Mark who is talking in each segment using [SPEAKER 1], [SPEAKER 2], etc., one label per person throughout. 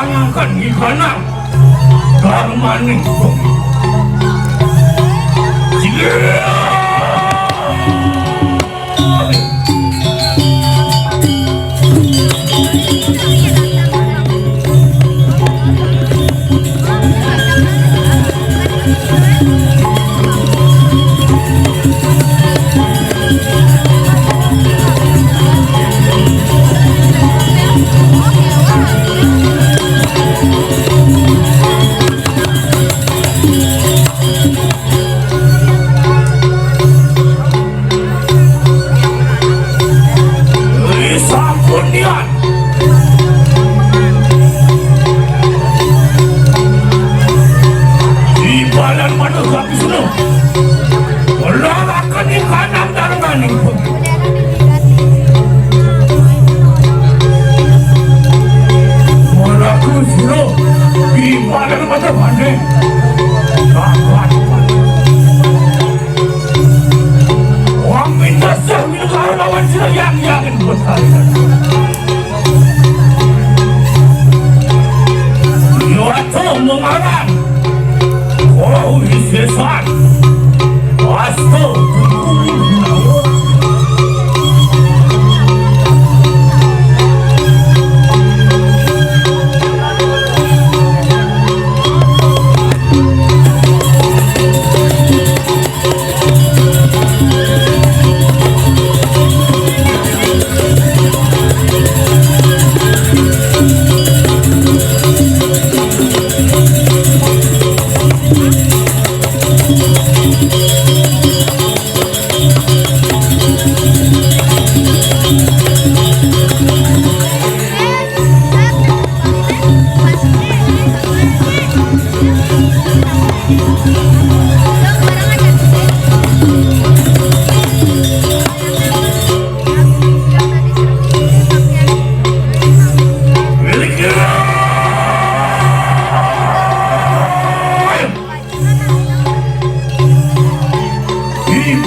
[SPEAKER 1] ngangkat di kanan darmaning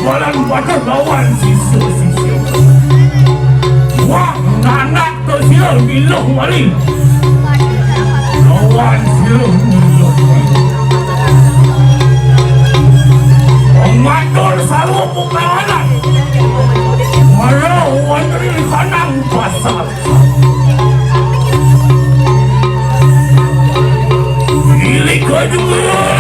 [SPEAKER 1] Balian Batur lawan Susut. Wah, nanak tu sila biluh mali. Lawan sila biluh mali. Mengatur selalu pengawalan. Walau wantri kanang pasal. Milik juga.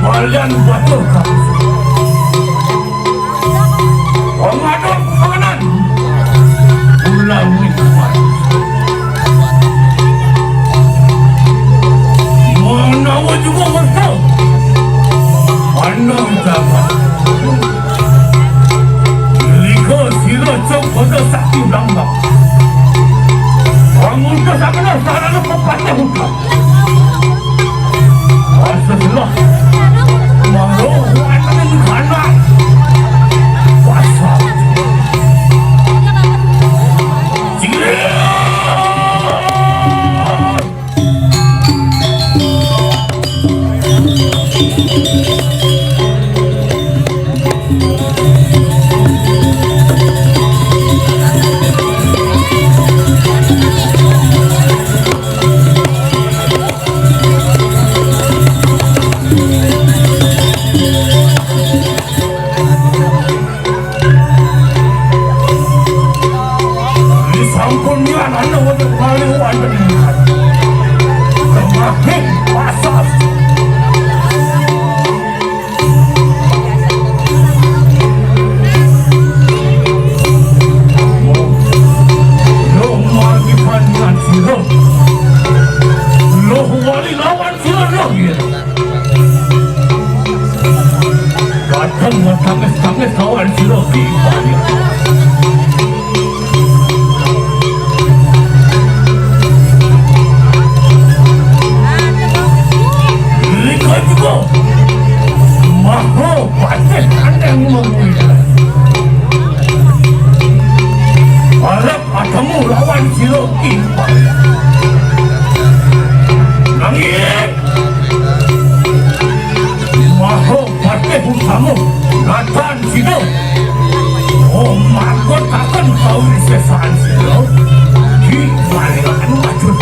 [SPEAKER 1] Balian Batur pengadop penganan ulang nikmat menawa juga bertau pandang jagat liko sila cok pada sakti langkung bangun ke sana sarana pepatah hukum Astagfirullah Malu wenten kanak pasal Semua tangis-tangis kawan sila kipanya. Mereka juga mahu paten aneh memulai. Harap atamu lawan sila kipanya. Nangis mahu paten utama Natan sila. Oh, maka takkan kau disesaan sila. Di Balian Batur.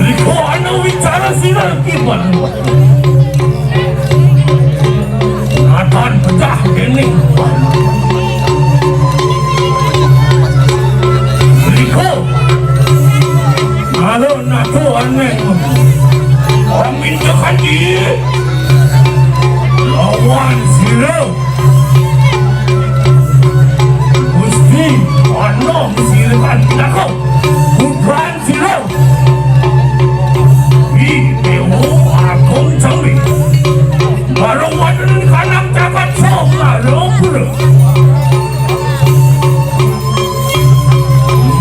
[SPEAKER 1] Liko anu bicara sila kiban. Natan pecah ini. Liko kalau natu aneh. Orang minjakan dia lawan sila. Mesti anda mesilakan nakau bukan sila. Ibu akong cari baru wajan kanang Jagat Sulahan pura.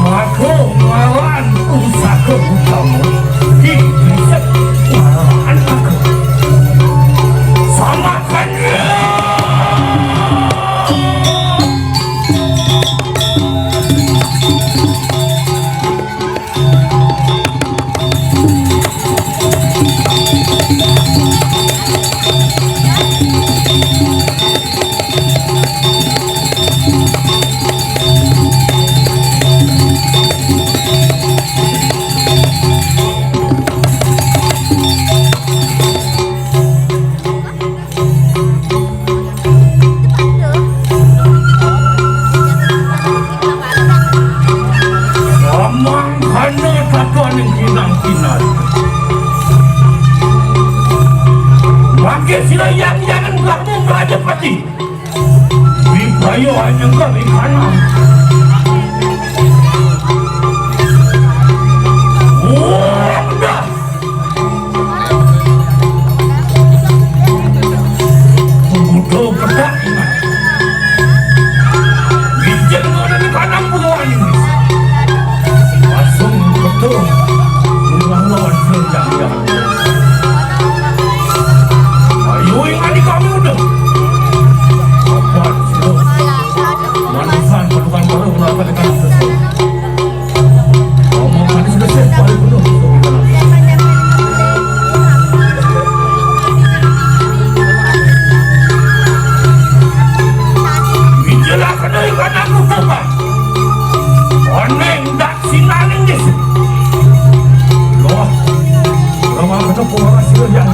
[SPEAKER 1] Maka lawan usaha utama dikisah sila yang jangan kamu belajar pati. Bibayo hanya kau kanan. Buda. Buda pedak ingat. Bijen orang di kanan buruan ini. Langsung betul. Murah lawan senjang-jang. Ayo yang adik kami udah. Apa sih? Manusan pasukan baru melakukan dengan sesuatu. Ngomong manis sudah siap balik penuh. Menjelaskan dari kananku coba. Oneng tak sinaning dis. Loh, rumah ketemu orang sila yang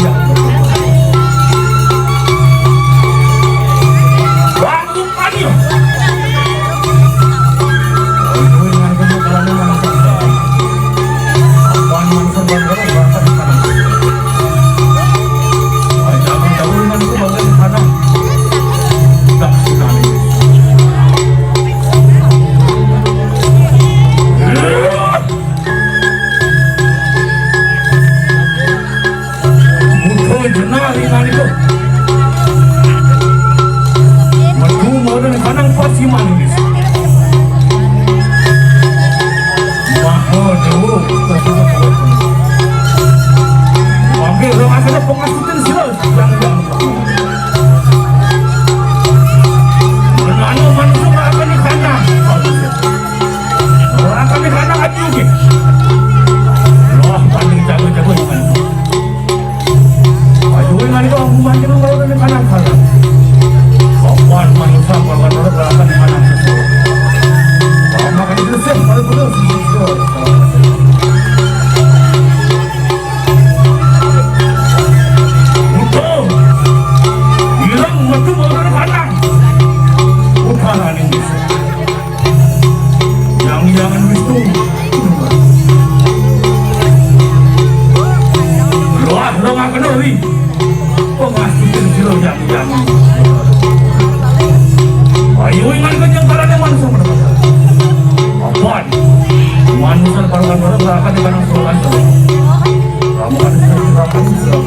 [SPEAKER 1] Ramuan kirang sudah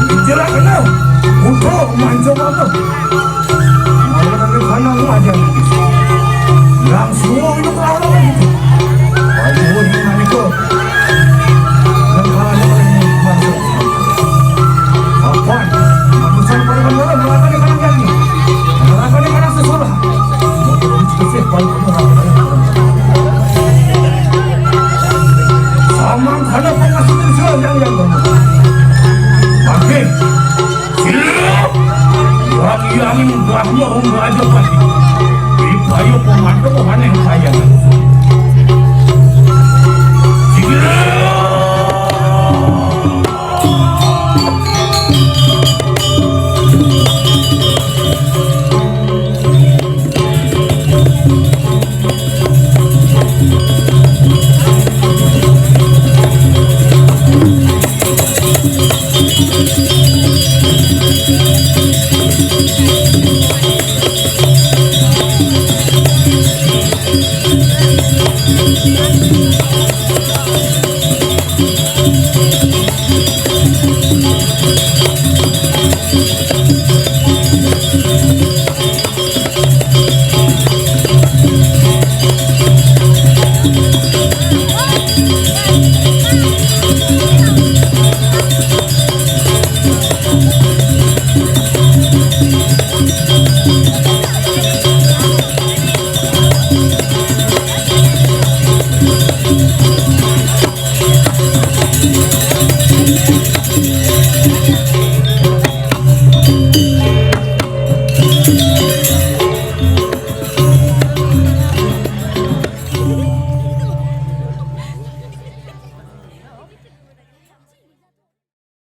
[SPEAKER 1] bicara kenal untuk manjung apa? Malah dari kanan aja yang semua itu kalau itu. Bayu dengan itu, dan kalau ini masuk apa? Manusia pada mana berada di kanan kaki, berada di kanan Sesolahan. Mau dicekik bayu sama karena pengasih yang Oke, siap. Yang enggaknya enggak aja pasti. Bayu pemandangan yang sayang.